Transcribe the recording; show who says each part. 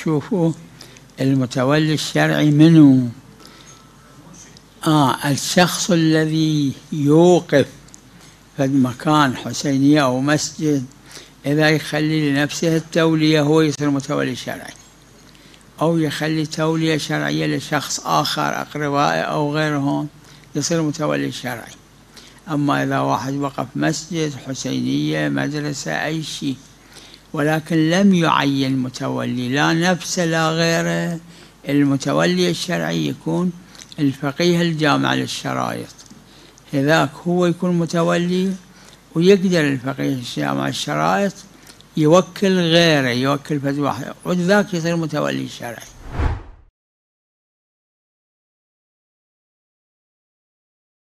Speaker 1: شوفوا المتولي الشرعي منه الشخص الذي يوقف في مكان حسينية أو مسجد، إذا يخلي لنفسه التولية هو يصير متولي شرعي، أو يخلي تولية شرعية لشخص آخر أقربائه أو غيرهم يصير متولي شرعي. أما إذا واحد وقف مسجد، حسينية، مدرسة، أي شيء، ولكن لم يعين متولي لا نفسه لا غيره، المتولي الشرعي يكون الفقيه الجامع للشرائط، هذاك هو يكون متولي، ويقدر الفقيه الجامع للشرائط يوكل غيره، يوكل فد واحد، وذاك يصير متولي شرعي.